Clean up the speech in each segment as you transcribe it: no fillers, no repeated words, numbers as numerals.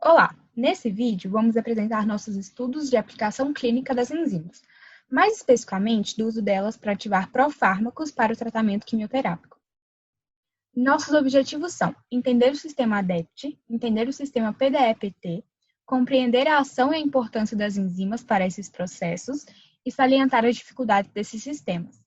Olá! Nesse vídeo, vamos apresentar nossos estudos de aplicação clínica das enzimas, mais especificamente do uso delas para ativar profármacos para o tratamento quimioterápico. Nossos objetivos são entender o sistema ADEPT, entender o sistema PDE-PT, compreender a ação e a importância das enzimas para esses processos e salientar as dificuldades desses sistemas.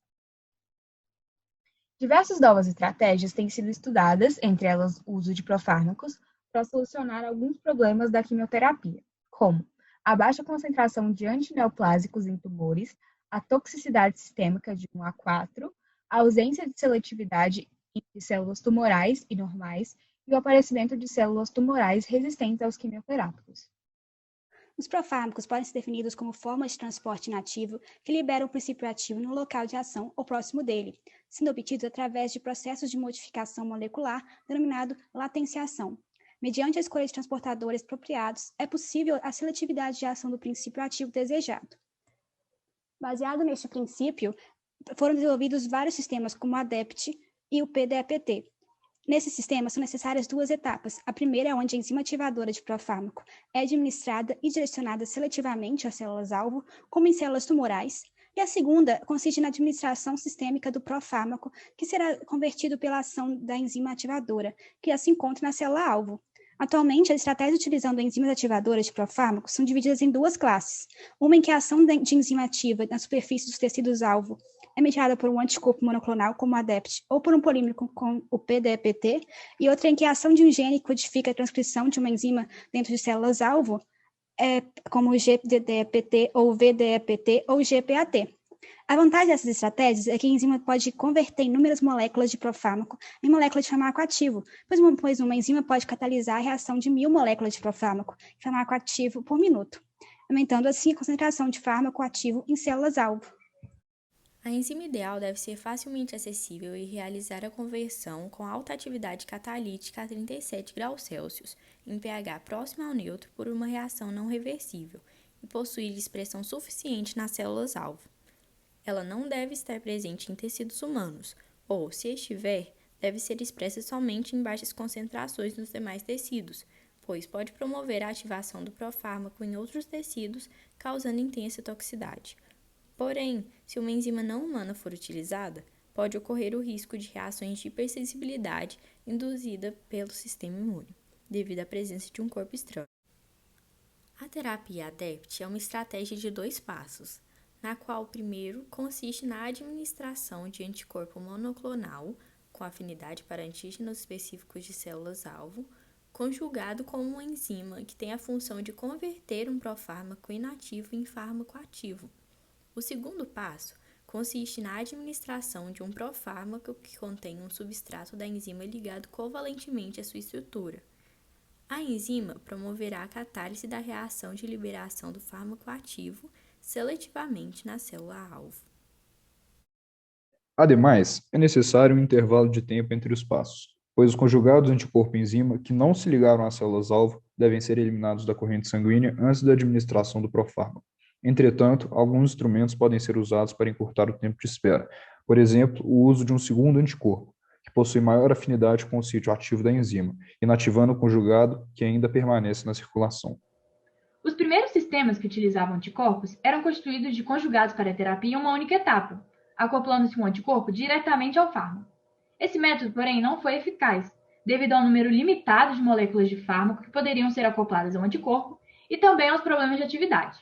Diversas novas estratégias têm sido estudadas, entre elas o uso de profármacos, para solucionar alguns problemas da quimioterapia, como a baixa concentração de antineoplásicos em tumores, a toxicidade sistêmica de 1 a 4, a ausência de seletividade entre células tumorais e normais e o aparecimento de células tumorais resistentes aos quimioterápicos. Os profármacos podem ser definidos como formas de transporte inativo que liberam o princípio ativo no local de ação ou próximo dele, sendo obtidos através de processos de modificação molecular denominado latenciação. Mediante a escolha de transportadores apropriados, é possível a seletividade de ação do princípio ativo desejado. Baseado neste princípio, foram desenvolvidos vários sistemas como o ADEPT e o PDE-PT. Nesse sistema, são necessárias duas etapas. A primeira é onde a enzima ativadora de profármaco é administrada e direcionada seletivamente às células-alvo, como em células tumorais, e a segunda consiste na administração sistêmica do profármaco, que será convertido pela ação da enzima ativadora, que já se encontra na célula-alvo. Atualmente, as estratégias utilizando enzimas ativadoras de profármacos são divididas em duas classes. Uma em que a ação de enzima ativa na superfície dos tecidos-alvo é mediada por um anticorpo monoclonal, como o ADEPT, ou por um polímero com o PDE-PT, e outra em que a ação de um gene codifica a transcrição de uma enzima dentro de células-alvo, como o GDE-PT, ou VDE-PT, ou GPAT. A vantagem dessas estratégias é que a enzima pode converter inúmeras moléculas de profármaco em moléculas de fármaco ativo, pois uma enzima pode catalisar a reação de 1000 moléculas de fármaco ativo por minuto, aumentando assim a concentração de fármaco ativo em células-alvo. A enzima ideal deve ser facilmente acessível e realizar a conversão com alta atividade catalítica a 37 graus Celsius, em pH próximo ao neutro por uma reação não reversível, e possuir expressão suficiente nas células-alvo. Ela não deve estar presente em tecidos humanos, ou, se estiver, deve ser expressa somente em baixas concentrações nos demais tecidos, pois pode promover a ativação do profármaco em outros tecidos, causando intensa toxicidade. Porém, se uma enzima não humana for utilizada, pode ocorrer o risco de reações de hipersensibilidade induzida pelo sistema imune, devido à presença de um corpo estranho. A terapia ADEPT é uma estratégia de 2 passos, na qual o primeiro consiste na administração de anticorpo monoclonal, com afinidade para antígenos específicos de células-alvo, conjugado com uma enzima que tem a função de converter um profármaco inativo em fármaco ativo. O segundo passo consiste na administração de um profármaco que contém um substrato da enzima ligado covalentemente à sua estrutura. A enzima promoverá a catálise da reação de liberação do fármaco ativo seletivamente na célula-alvo. Ademais, é necessário um intervalo de tempo entre os passos, pois os conjugados anticorpo-enzima que não se ligaram às células-alvo devem ser eliminados da corrente sanguínea antes da administração do profármaco. Entretanto, alguns instrumentos podem ser usados para encurtar o tempo de espera, por exemplo, o uso de um segundo anticorpo, que possui maior afinidade com o sítio ativo da enzima, inativando o conjugado que ainda permanece na circulação. Os primeiros sistemas que utilizavam anticorpos eram constituídos de conjugados para a terapia em uma única etapa, acoplando-se um anticorpo diretamente ao fármaco. Esse método, porém, não foi eficaz, devido ao número limitado de moléculas de fármaco que poderiam ser acopladas ao anticorpo e também aos problemas de atividade.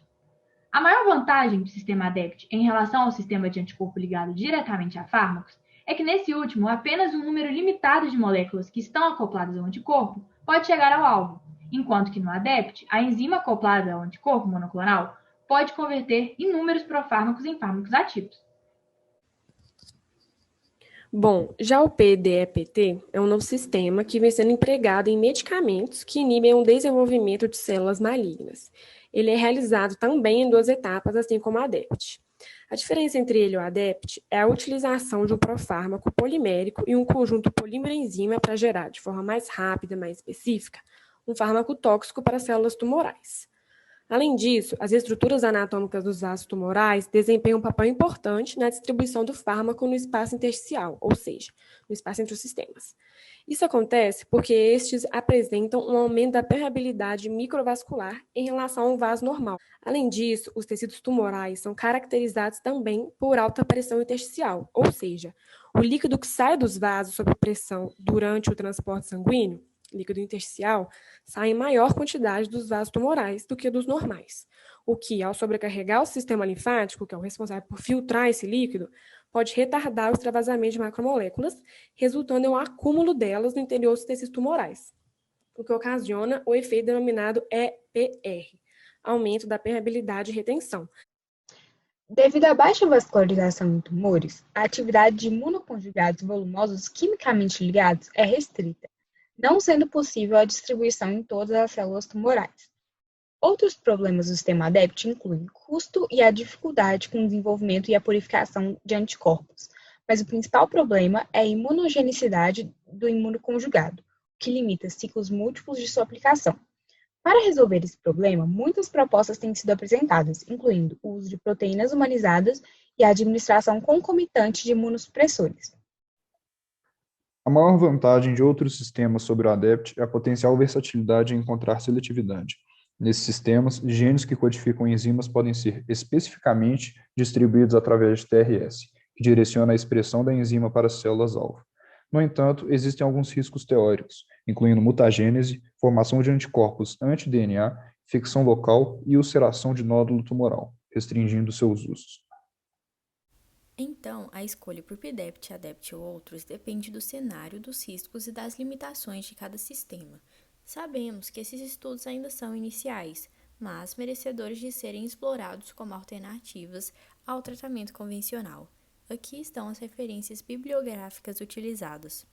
A maior vantagem do sistema ADEPT em relação ao sistema de anticorpo ligado diretamente a fármacos é que, nesse último, apenas um número limitado de moléculas que estão acopladas ao anticorpo pode chegar ao alvo, enquanto que no ADEPT, a enzima acoplada ao anticorpo monoclonal pode converter inúmeros profármacos em fármacos ativos. Bom, já o PDE-PT é um novo sistema que vem sendo empregado em medicamentos que inibem o desenvolvimento de células malignas. Ele é realizado também em 2 etapas, assim como o ADEPT. A diferença entre ele e o ADEPT é a utilização de um profármaco polimérico e um conjunto polímero-enzima para gerar, de forma mais rápida, mais específica, um fármaco tóxico para células tumorais. Além disso, as estruturas anatômicas dos vasos tumorais desempenham um papel importante na distribuição do fármaco no espaço intersticial, ou seja, no espaço entre os sistemas. Isso acontece porque estes apresentam um aumento da permeabilidade microvascular em relação ao vaso normal. Além disso, os tecidos tumorais são caracterizados também por alta pressão intersticial, ou seja, o líquido que sai dos vasos sob pressão durante o transporte sanguíneo, líquido intersticial, sai em maior quantidade dos vasos tumorais do que dos normais, o que, ao sobrecarregar o sistema linfático, que é o responsável por filtrar esse líquido, pode retardar o extravasamento de macromoléculas, resultando em um acúmulo delas no interior dos tecidos tumorais, o que ocasiona o efeito denominado EPR, aumento da permeabilidade e retenção. Devido à baixa vascularização em tumores, a atividade de imunoconjugados volumosos quimicamente ligados é restrita, não sendo possível a distribuição em todas as células tumorais. Outros problemas do sistema ADEPT incluem custo e a dificuldade com o desenvolvimento e a purificação de anticorpos, mas o principal problema é a imunogenicidade do imunoconjugado, que limita ciclos múltiplos de sua aplicação. Para resolver esse problema, muitas propostas têm sido apresentadas, incluindo o uso de proteínas humanizadas e a administração concomitante de imunossupressores. A maior vantagem de outros sistemas sobre o ADEPT é a potencial versatilidade em encontrar seletividade. Nesses sistemas, genes que codificam enzimas podem ser especificamente distribuídos através de TRS, que direciona a expressão da enzima para as células-alvo. No entanto, existem alguns riscos teóricos, incluindo mutagênese, formação de anticorpos anti-DNA, infecção local e ulceração de nódulo tumoral, restringindo seus usos. Então, a escolha por PDEPT, ADEPT ou outros depende do cenário, dos riscos e das limitações de cada sistema. Sabemos que esses estudos ainda são iniciais, mas merecedores de serem explorados como alternativas ao tratamento convencional. Aqui estão as referências bibliográficas utilizadas.